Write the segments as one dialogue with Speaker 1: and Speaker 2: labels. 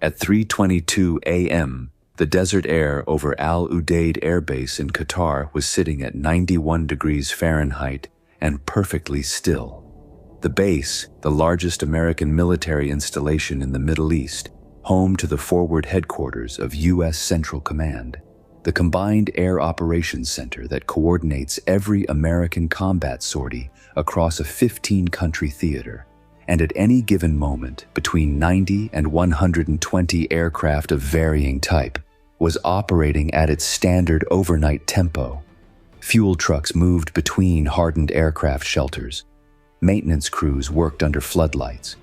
Speaker 1: At 3:22 a.m., the desert air over Al Udeid Air Base in Qatar was sitting at 91 degrees Fahrenheit and perfectly still. The base, the largest American military installation in the Middle East, home to the forward headquarters of U.S. Central Command, the combined air operations center that coordinates every American combat sortie across a 15-country theater, and at any given moment, between 90 and 120 aircraft of varying type, was operating at its standard overnight tempo. Fuel trucks moved between hardened aircraft shelters. Maintenance crews worked under floodlights.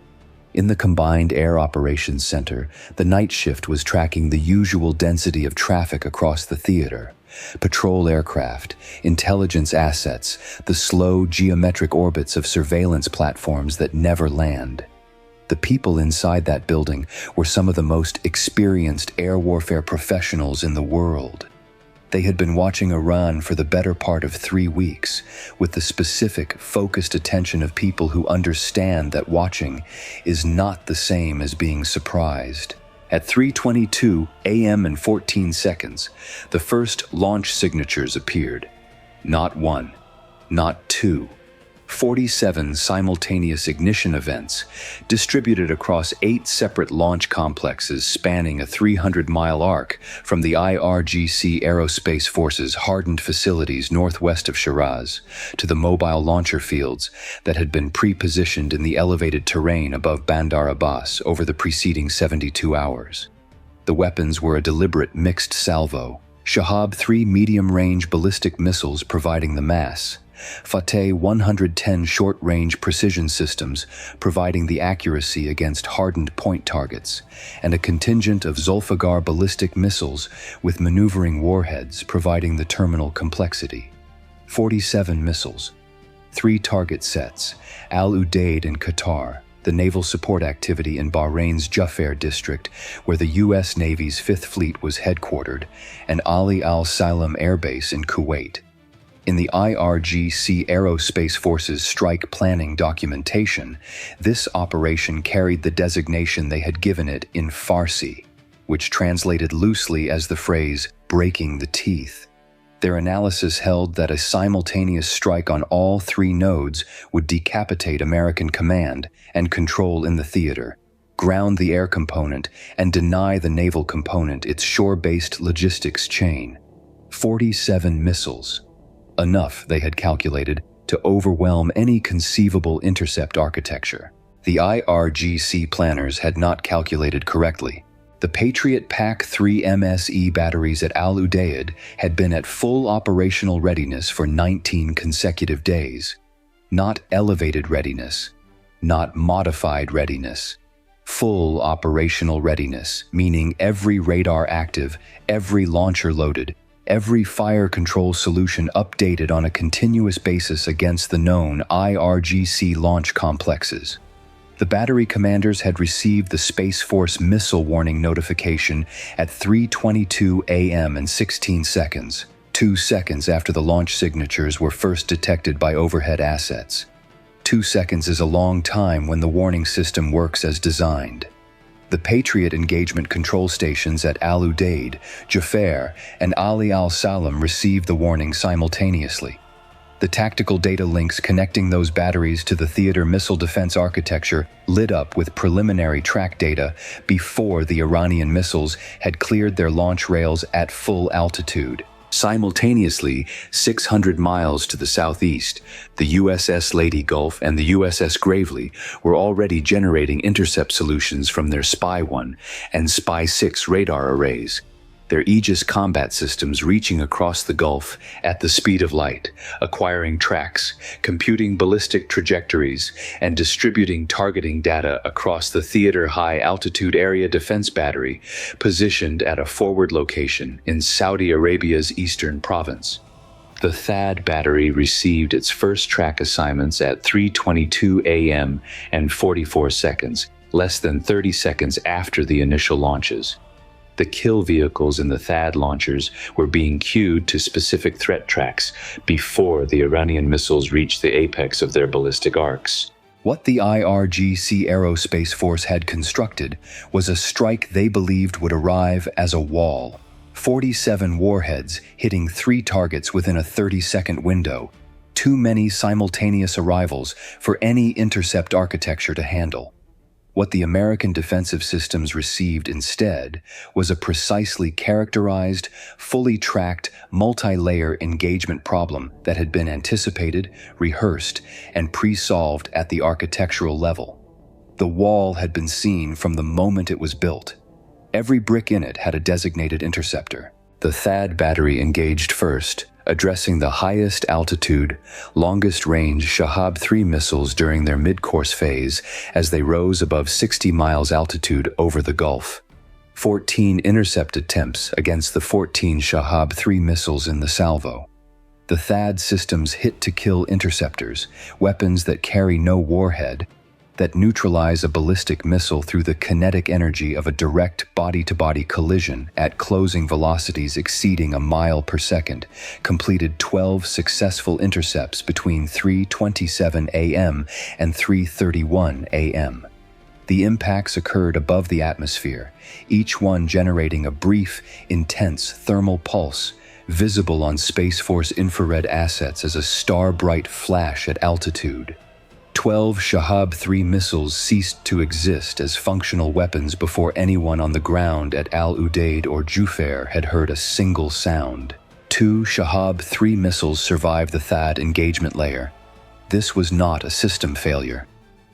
Speaker 1: In the combined air operations center, the night shift was tracking the usual density of traffic across the theater. Patrol aircraft, intelligence assets, the slow geometric orbits of surveillance platforms that never land. The people inside that building were some of the most experienced air warfare professionals in the world. They had been watching Iran for the better part of 3 weeks, with the specific, focused attention of people who understand that watching is not the same as being surprised. At 3:22 a.m. and 14 seconds, the first launch signatures appeared. Not one, not two, 47 simultaneous ignition events distributed across 8 separate launch complexes spanning a 300-mile arc from the IRGC Aerospace Force's hardened facilities northwest of Shiraz to the mobile launcher fields that had been pre-positioned in the elevated terrain above Bandar Abbas over the preceding 72 hours. The weapons were a deliberate mixed salvo, Shahab 3 medium-range ballistic missiles providing the mass, Fateh 110 short-range precision systems providing the accuracy against hardened point targets, and a contingent of Zulfiqar ballistic missiles with maneuvering warheads providing the terminal complexity. 47 missiles, 3 target sets, Al Udeid in Qatar, the naval support activity in Bahrain's Juffair district where the U.S. Navy's 5th Fleet was headquartered, and Ali Al Salem Air Base in Kuwait. In the IRGC Aerospace Force's strike planning documentation, this operation carried the designation they had given it in Farsi, which translated loosely as the phrase, breaking the teeth. Their analysis held that a simultaneous strike on all 3 nodes would decapitate American command and control in the theater, ground the air component, and deny the naval component its shore-based logistics chain. 47 missiles. Enough, they had calculated, to overwhelm any conceivable intercept architecture. The IRGC planners had not calculated correctly. The Patriot PAC-3 MSE batteries at Al Udeid had been at full operational readiness for 19 consecutive days. Not elevated readiness, not modified readiness. Full operational readiness, meaning every radar active, every launcher loaded, every fire control solution updated on a continuous basis against the known IRGC launch complexes. The battery commanders had received the Space Force missile warning notification at 3:22 a.m. and 16 seconds, 2 seconds after the launch signatures were first detected by overhead assets. 2 seconds is a long time when the warning system works as designed. The Patriot engagement control stations at Al Udeid, Juffair, and Ali Al Salem received the warning simultaneously. The tactical data links connecting those batteries to the theater missile defense architecture lit up with preliminary track data before the Iranian missiles had cleared their launch rails at full altitude. Simultaneously, 600 miles to the southeast, the USS Lady Gulf and the USS Gravely were already generating intercept solutions from their Spy-1 and Spy-6 radar arrays, their Aegis combat systems reaching across the Gulf at the speed of light, acquiring tracks, computing ballistic trajectories, and distributing targeting data across the Theater High Altitude Area Defense Battery, positioned at a forward location in Saudi Arabia's eastern province. The THAAD battery received its first track assignments at 3:22 a.m. and 44 seconds, less than 30 seconds after the initial launches. The kill vehicles in the THAAD launchers were being queued to specific threat tracks before the Iranian missiles reached the apex of their ballistic arcs. What the IRGC Aerospace Force had constructed was a strike they believed would arrive as a wall. 47 warheads hitting 3 targets within a 30-second window. Too many simultaneous arrivals for any intercept architecture to handle. What the American defensive systems received instead was a precisely characterized, fully tracked, multi-layer engagement problem that had been anticipated, rehearsed, and pre-solved at the architectural level. The wall had been seen from the moment it was built. Every brick in it had a designated interceptor. The THAAD battery engaged first, addressing the highest altitude, longest range Shahab-3 missiles during their midcourse phase as they rose above 60 miles altitude over the Gulf. 14 intercept attempts against the 14 Shahab-3 missiles in the salvo. The THAAD systems hit-to-kill interceptors, weapons that carry no warhead, that neutralize a ballistic missile through the kinetic energy of a direct body-to-body collision at closing velocities exceeding a mile per second, completed 12 successful intercepts between 3:27 a.m. and 3:31 a.m. The impacts occurred above the atmosphere, each one generating a brief, intense thermal pulse, visible on Space Force infrared assets as a star-bright flash at altitude. 12 Shahab-3 missiles ceased to exist as functional weapons before anyone on the ground at Udeid or Juffair had heard a single sound. 2 Shahab-3 missiles survived the THAAD engagement layer. This was not a system failure.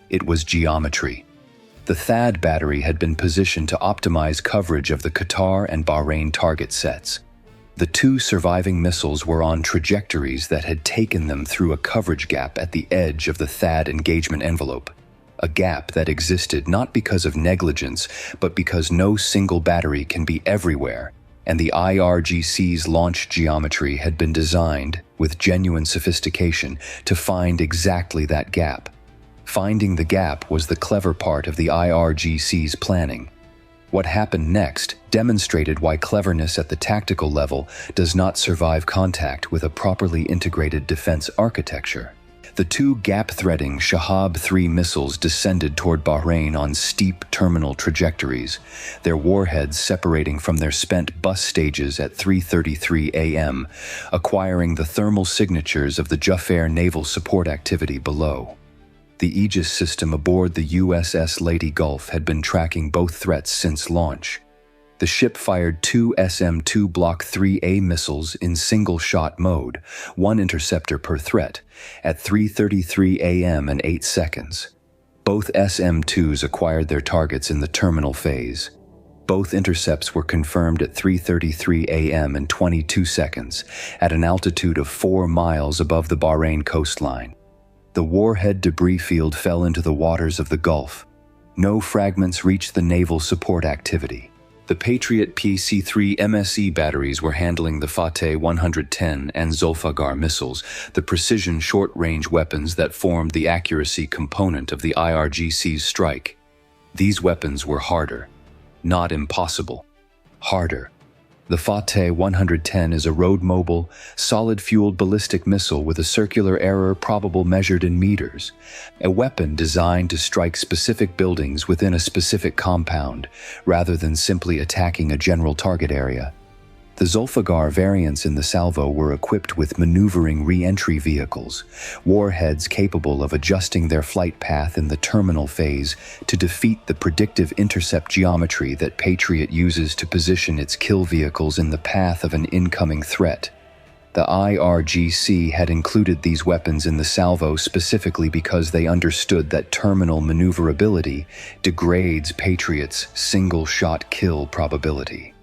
Speaker 1: It was geometry. The THAAD battery had been positioned to optimize coverage of the Qatar and Bahrain target sets. The 2 surviving missiles were on trajectories that had taken them through a coverage gap at the edge of the THAAD engagement envelope. A gap that existed not because of negligence, but because no single battery can be everywhere, and the IRGC's launch geometry had been designed, with genuine sophistication, to find exactly that gap. Finding the gap was the clever part of the IRGC's planning. What happened next demonstrated why cleverness at the tactical level does not survive contact with a properly integrated defense architecture. The 2 gap-threading Shahab-3 missiles descended toward Bahrain on steep terminal trajectories, their warheads separating from their spent bus stages at 3:33 a.m., acquiring the thermal signatures of the Juffair naval support activity below. The Aegis system aboard the USS Lady Gulf had been tracking both threats since launch. The ship fired 2 SM-2 Block 3A missiles in single-shot mode, 1 interceptor per threat, at 3:33 a.m. and 8 seconds. Both SM-2s acquired their targets in the terminal phase. Both intercepts were confirmed at 3:33 a.m. and 22 seconds, at an altitude of 4 miles above the Bahrain coastline. The warhead debris field fell into the waters of the Gulf. No fragments reached the naval support activity. The Patriot PC-3 MSE batteries were handling the Fateh 110 and Zulfagar missiles, the precision short-range weapons that formed the accuracy component of the IRGC's strike. These weapons were harder. Not impossible. Harder. The Fateh 110 is a road-mobile, solid-fueled ballistic missile with a circular error probable measured in meters, a weapon designed to strike specific buildings within a specific compound, rather than simply attacking a general target area. The Zulfagar variants in the salvo were equipped with maneuvering re-entry vehicles, warheads capable of adjusting their flight path in the terminal phase to defeat the predictive intercept geometry that Patriot uses to position its kill vehicles in the path of an incoming threat. The IRGC had included these weapons in the salvo specifically because they understood that terminal maneuverability degrades Patriot's single-shot kill probability.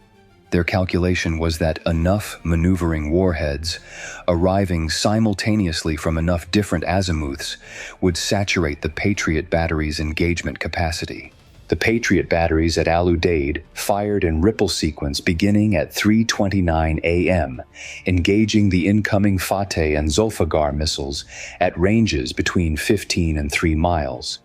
Speaker 1: Their calculation was that enough maneuvering warheads, arriving simultaneously from enough different azimuths, would saturate the Patriot battery's engagement capacity. The Patriot batteries at Al Udeid fired in ripple sequence beginning at 3:29 a.m., engaging the incoming Fateh and Zulfagar missiles at ranges between 15 and 3 miles.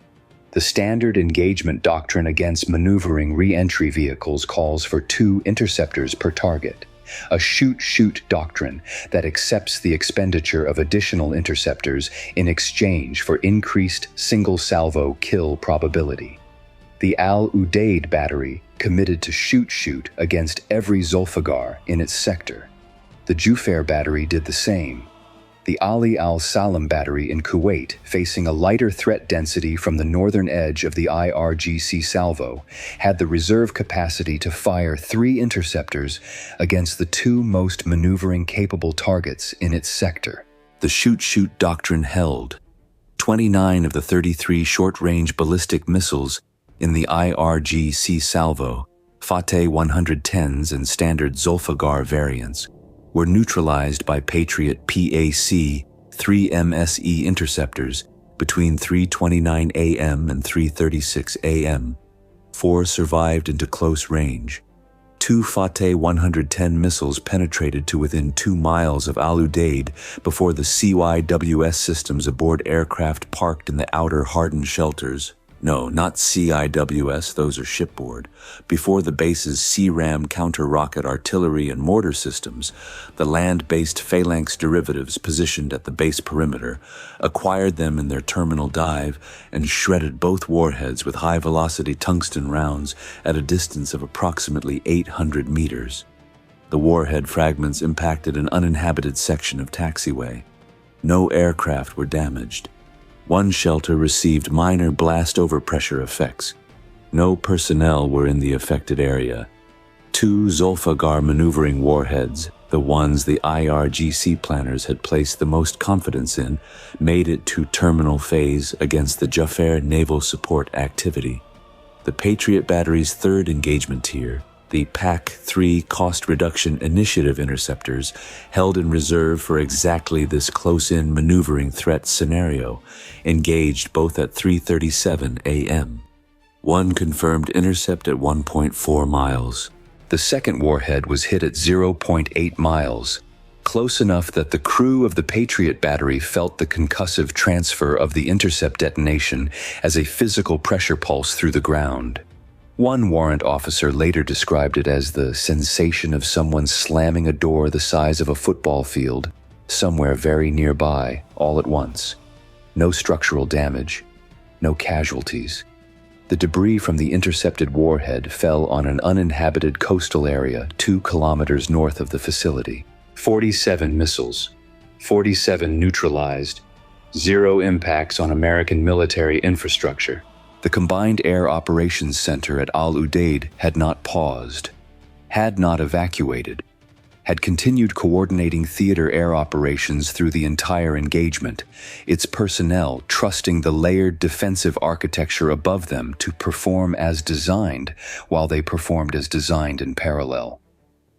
Speaker 1: The standard engagement doctrine against maneuvering re-entry vehicles calls for 2 interceptors per target, a shoot-shoot doctrine that accepts the expenditure of additional interceptors in exchange for increased single-salvo kill probability. The Al Udeid battery committed to shoot-shoot against every Zulfiqar in its sector. The Juffair battery did the same. The Ali Al Salem battery in Kuwait, facing a lighter threat density from the northern edge of the IRGC salvo, had the reserve capacity to fire 3 interceptors against the 2 most maneuvering-capable targets in its sector. The shoot-shoot doctrine held. 29 of the 33 short-range ballistic missiles in the IRGC salvo, Fateh 110s and standard Zulfiqar variants, were neutralized by Patriot PAC 3MSE interceptors between 3:29 a.m. and 3:36 a.m. 4 survived into close range. 2 Fateh 110 missiles penetrated to within 2 miles of Al Udeid before the CIWS systems aboard aircraft parked in the outer hardened shelters. No, not CIWS, those are shipboard. Before the base's CRAM counter-rocket artillery and mortar systems, the land-based phalanx derivatives positioned at the base perimeter acquired them in their terminal dive and shredded both warheads with high-velocity tungsten rounds at a distance of approximately 800 meters. The warhead fragments impacted an uninhabited section of taxiway. No aircraft were damaged. 1 shelter received minor blast overpressure effects. No personnel were in the affected area. 2 Zulfiqar maneuvering warheads, the ones the IRGC planners had placed the most confidence in, made it to terminal phase against the Juffair naval support activity. The Patriot battery's 3rd engagement tier, the PAC-3 Cost Reduction Initiative interceptors, held in reserve for exactly this close-in maneuvering threat scenario, engaged both at 3:37 a.m. 1 confirmed intercept at 1.4 miles. The second warhead was hit at 0.8 miles, close enough that the crew of the Patriot battery felt the concussive transfer of the intercept detonation as a physical pressure pulse through the ground. One warrant officer later described it as the sensation of someone slamming a door the size of a football field, somewhere very nearby, all at once. No structural damage, no casualties. The debris from the intercepted warhead fell on an uninhabited coastal area 2 kilometers north of the facility. 47 missiles, 47 neutralized, 0 impacts on American military infrastructure. The Combined Air Operations Center at Al Udeid had not paused, had not evacuated, had continued coordinating theater air operations through the entire engagement, its personnel trusting the layered defensive architecture above them to perform as designed while they performed as designed in parallel.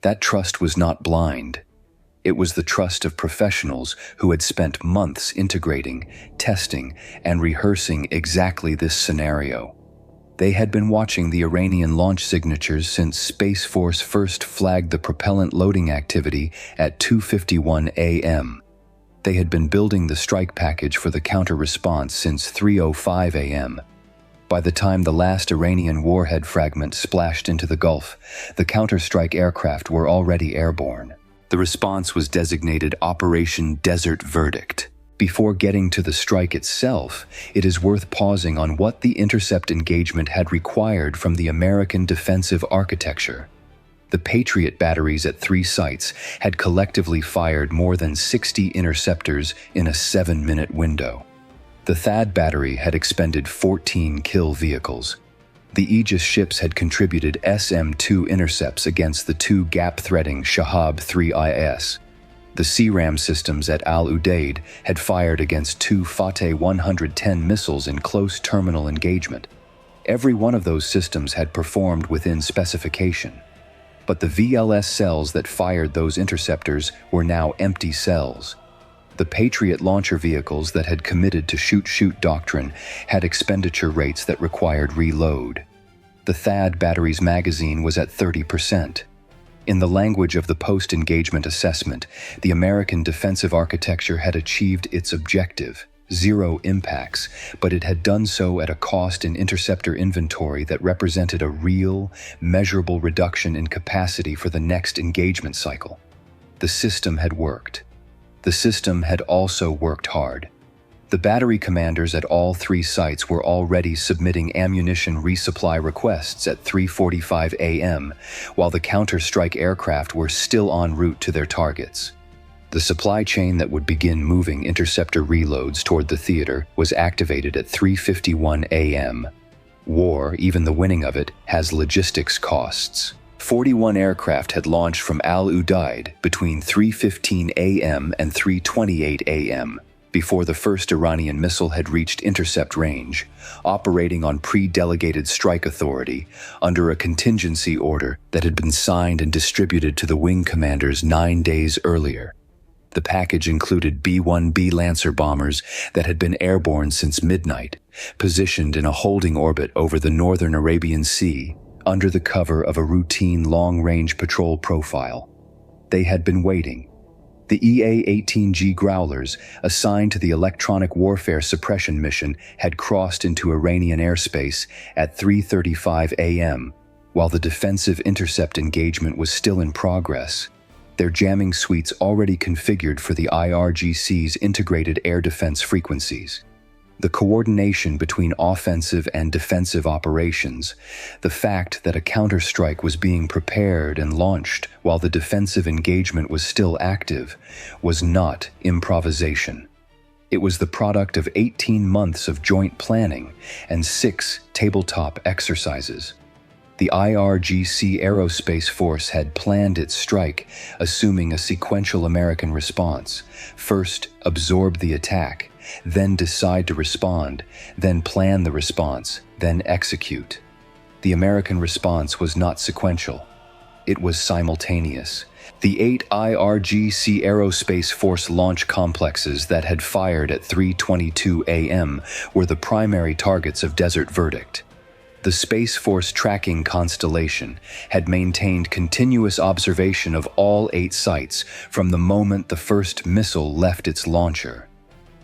Speaker 1: That trust was not blind. It was the trust of professionals who had spent months integrating, testing, and rehearsing exactly this scenario. They had been watching the Iranian launch signatures since Space Force first flagged the propellant loading activity at 2:51 a.m. They had been building the strike package for the counter-response since 3:05 a.m. By the time the last Iranian warhead fragment splashed into the Gulf, the counter-strike aircraft were already airborne. The response was designated Operation Desert Verdict. Before getting to the strike itself, it is worth pausing on what the intercept engagement had required from the American defensive architecture. The Patriot batteries at 3 sites had collectively fired more than 60 interceptors in a 7-minute window. The THAAD battery had expended 14 kill vehicles. The Aegis ships had contributed SM-2 intercepts against the 2 gap-threading Shahab 3IS. The CRAM systems at Al Udeid had fired against 2 Fateh 110 missiles in close terminal engagement. Every one of those systems had performed within specification. But the VLS cells that fired those interceptors were now empty cells. The Patriot launcher vehicles that had committed to shoot-shoot doctrine had expenditure rates that required reload. The THAAD battery's magazine was at 30%. In the language of the post-engagement assessment, the American defensive architecture had achieved its objective. 0 impacts, but it had done so at a cost in interceptor inventory that represented a real, measurable reduction in capacity for the next engagement cycle. The system had worked. The system had also worked hard. The battery commanders at all 3 sites were already submitting ammunition resupply requests at 3:45 a.m., while the counter-strike aircraft were still en route to their targets. The supply chain that would begin moving interceptor reloads toward the theater was activated at 3:51 a.m. War, even the winning of it, has logistics costs. 41 aircraft had launched from Al Udeid between 3:15 a.m. and 3:28 a.m. before the first Iranian missile had reached intercept range, operating on pre-delegated strike authority under a contingency order that had been signed and distributed to the wing commanders 9 days earlier. The package included B-1B Lancer bombers that had been airborne since midnight, positioned in a holding orbit over the northern Arabian Sea, under the cover of a routine long-range patrol profile. They had been waiting. The EA-18G Growlers, assigned to the electronic warfare suppression mission, had crossed into Iranian airspace at 3:35 a.m., while the defensive intercept engagement was still in progress, their jamming suites already configured for the IRGC's integrated air defense frequencies. The coordination between offensive and defensive operations, the fact that a counterstrike was being prepared and launched while the defensive engagement was still active, was not improvisation. It was the product of 18 months of joint planning and 6 tabletop exercises. The IRGC Aerospace Force had planned its strike, assuming a sequential American response. First, absorb the attack, then decide to respond, then plan the response, then execute. The American response was not sequential. It was simultaneous. The 8 IRGC Aerospace Force launch complexes that had fired at 3:22 a.m. were the primary targets of Desert Verdict. The Space Force tracking constellation had maintained continuous observation of all 8 sites from the moment the first missile left its launcher.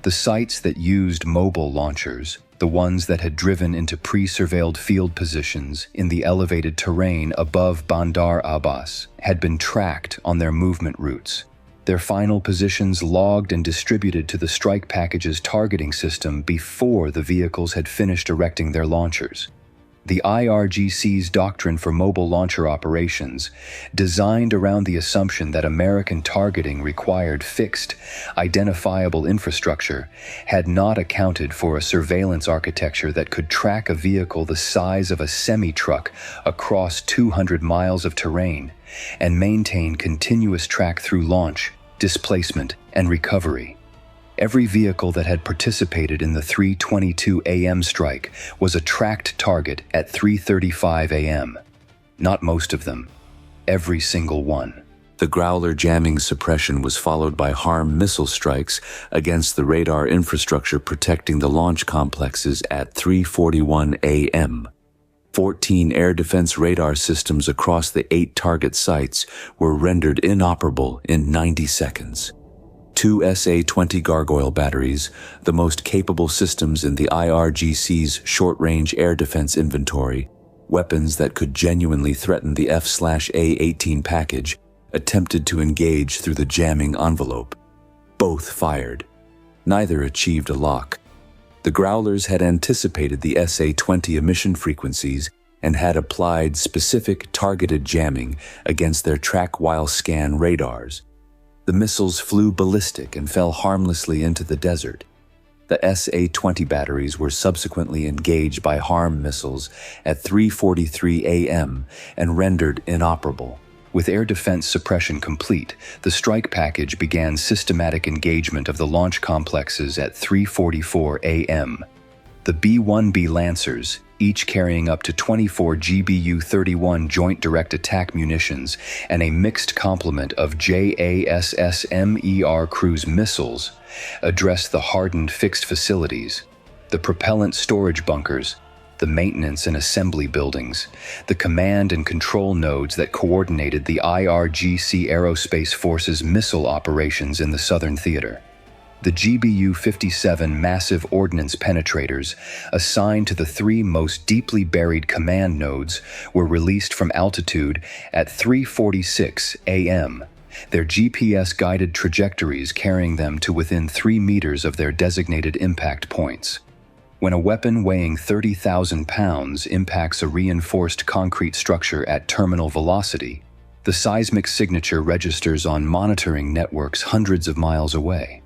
Speaker 1: The sites that used mobile launchers, the ones that had driven into pre-surveilled field positions in the elevated terrain above Bandar Abbas, had been tracked on their movement routes. Their final positions logged and distributed to the strike package's targeting system before the vehicles had finished erecting their launchers. The IRGC's doctrine for mobile launcher operations, designed around the assumption that American targeting required fixed, identifiable infrastructure, had not accounted for a surveillance architecture that could track a vehicle the size of a semi-truck across 200 miles of terrain and maintain continuous track through launch, displacement, and recovery. Every vehicle that had participated in the 3:22 a.m. strike was a tracked target at 3:35 a.m. Not most of them. Every single one. The Growler jamming suppression was followed by HARM missile strikes against the radar infrastructure protecting the launch complexes at 3:41 a.m. 14 air defense radar systems across the 8 target sites were rendered inoperable in 90 seconds. 2 SA-20 Gargoyle batteries, the most capable systems in the IRGC's short-range air defense inventory, weapons that could genuinely threaten the F/A-18 package, attempted to engage through the jamming envelope. Both fired. Neither achieved a lock. The Growlers had anticipated the SA-20 emission frequencies and had applied specific targeted jamming against their track-while-scan radars. The missiles flew ballistic and fell harmlessly into the desert. The SA-20 batteries were subsequently engaged by HARM missiles at 3:43 a.m. and rendered inoperable. With air defense suppression complete, the strike package began systematic engagement of the launch complexes at 3:44 a.m. The B-1B Lancers, each carrying up to 24 GBU-31 Joint Direct Attack munitions and a mixed complement of JASSM-ER cruise missiles, addressed the hardened fixed facilities, the propellant storage bunkers, the maintenance and assembly buildings, the command and control nodes that coordinated the IRGC Aerospace Force's missile operations in the Southern Theater. The GBU-57 massive ordnance penetrators, assigned to the three most deeply buried command nodes, were released from altitude at 3:46 a.m., their GPS-guided trajectories carrying them to within 3 meters of their designated impact points. When a weapon weighing 30,000 pounds impacts a reinforced concrete structure at terminal velocity, the seismic signature registers on monitoring networks hundreds of miles away.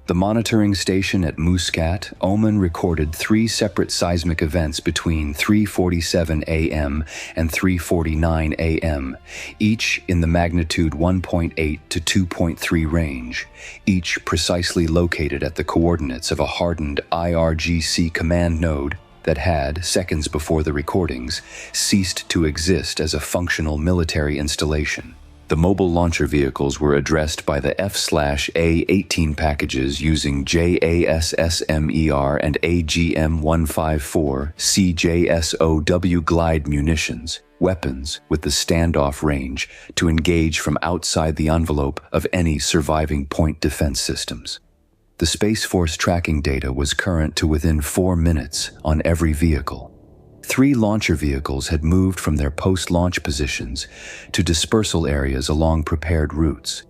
Speaker 1: The monitoring station at Muscat, Oman recorded 3 separate seismic events between 3:47 a.m. and 3:49 a.m., each in the magnitude 1.8 to 2.3 range, each precisely located at the coordinates of a hardened IRGC command node that had, seconds before the recordings, ceased to exist as a functional military installation. The mobile launcher vehicles were addressed by the F/A-18 packages using JASSM-ER and AGM-154 CJSOW glide munitions, weapons with the standoff range to engage from outside the envelope of any surviving point defense systems. The Space Force tracking data was current to within 4 minutes on every vehicle. 3 launcher vehicles had moved from their post-launch positions to dispersal areas along prepared routes.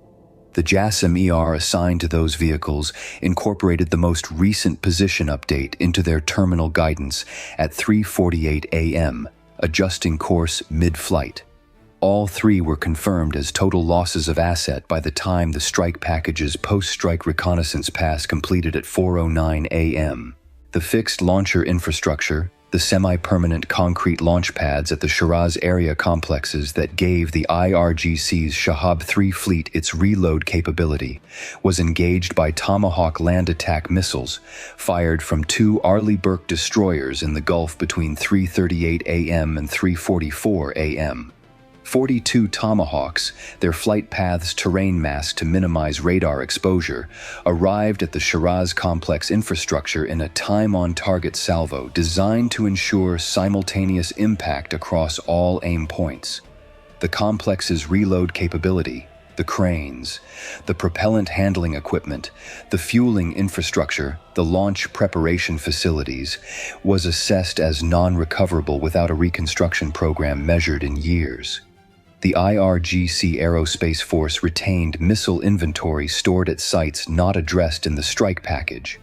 Speaker 1: The JASSM-ER assigned to those vehicles incorporated the most recent position update into their terminal guidance at 3:48 a.m., adjusting course mid-flight. All 3 were confirmed as total losses of asset by the time the strike package's post-strike reconnaissance pass completed at 4:09 a.m. The fixed launcher infrastructure, the semi-permanent concrete launch pads at the Shiraz area complexes that gave the IRGC's Shahab 3 fleet its reload capability, was engaged by Tomahawk land attack missiles fired from 2 Arleigh Burke destroyers in the Gulf between 3:38 a.m. and 3:44 a.m. 42 Tomahawks, their flight paths terrain masked to minimize radar exposure, arrived at the Shiraz complex infrastructure in a time-on-target salvo designed to ensure simultaneous impact across all aim points. The complex's reload capability, the cranes, the propellant handling equipment, the fueling infrastructure, the launch preparation facilities, was assessed as non-recoverable without a reconstruction program measured in years. The IRGC Aerospace Force retained missile inventory stored at sites not addressed in the strike package.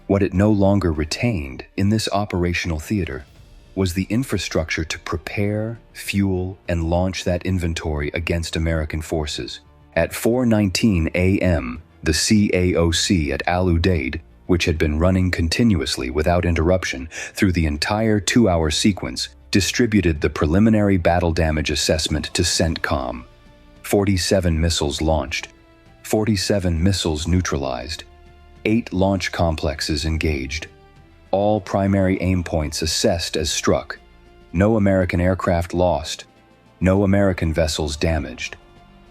Speaker 1: What it no longer retained in this operational theater was the infrastructure to prepare, fuel, and launch that inventory against American forces. At 4:19 a.m., the CAOC at Al Udeid, which had been running continuously without interruption through the entire 2-hour sequence, distributed the preliminary battle damage assessment to CENTCOM. 47 missiles launched, 47 missiles neutralized, 8 launch complexes engaged, all primary aim points assessed as struck, no American aircraft lost, no American vessels damaged.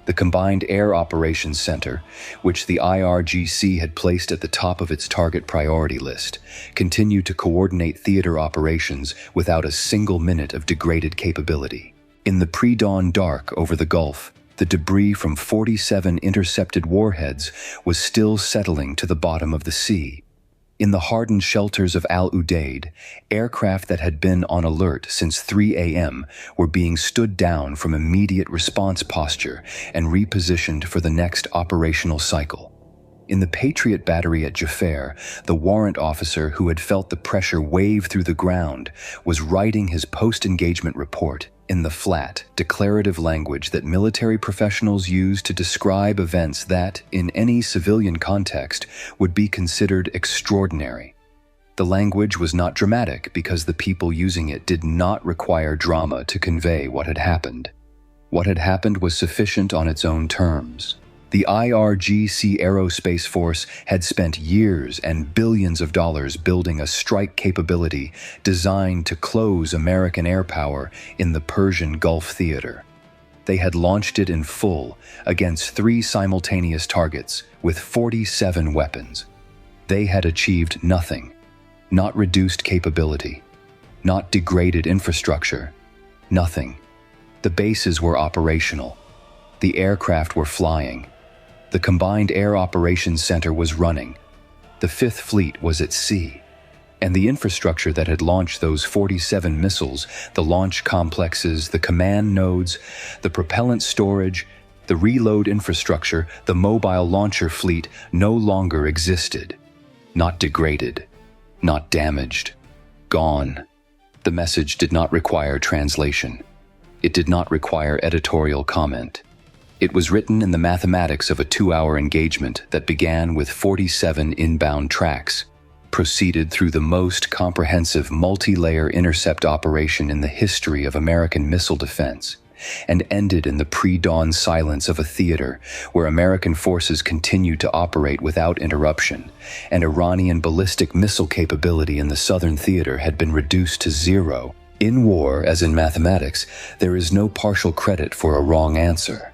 Speaker 1: The Combined Air Operations Center, which the IRGC had placed at the top of its target priority list, continued to coordinate theater operations without a single minute of degraded capability. In the pre-dawn dark over the Gulf, the debris from 47 intercepted warheads was still settling to the bottom of the sea. In the hardened shelters of Al Udeid, aircraft that had been on alert since 3 a.m. were being stood down from immediate response posture and repositioned for the next operational cycle. In the Patriot battery at Juffair, the warrant officer who had felt the pressure wave through the ground was writing his post-engagement report in the flat, declarative language that military professionals use to describe events that, in any civilian context, would be considered extraordinary. The language was not dramatic because the people using it did not require drama to convey what had happened. What had happened was sufficient on its own terms. The IRGC Aerospace Force had spent years and billions of dollars building a strike capability designed to close American air power in the Persian Gulf theater. They had launched it in full against 3 simultaneous targets with 47 weapons. They had achieved nothing, not reduced capability, not degraded infrastructure, nothing. The bases were operational. The aircraft were flying. The Combined Air Operations Center was running. The Fifth Fleet was at sea, and the infrastructure that had launched those 47 missiles, the launch complexes, the command nodes, the propellant storage, the reload infrastructure, the mobile launcher fleet no longer existed. Not degraded, not damaged, gone. The message did not require translation. It did not require editorial comment. It was written in the mathematics of a 2-hour engagement that began with 47 inbound tracks, proceeded through the most comprehensive multi-layer intercept operation in the history of American missile defense, and ended in the pre-dawn silence of a theater where American forces continued to operate without interruption, and Iranian ballistic missile capability in the southern theater had been reduced to zero. In war, as in mathematics, there is no partial credit for a wrong answer.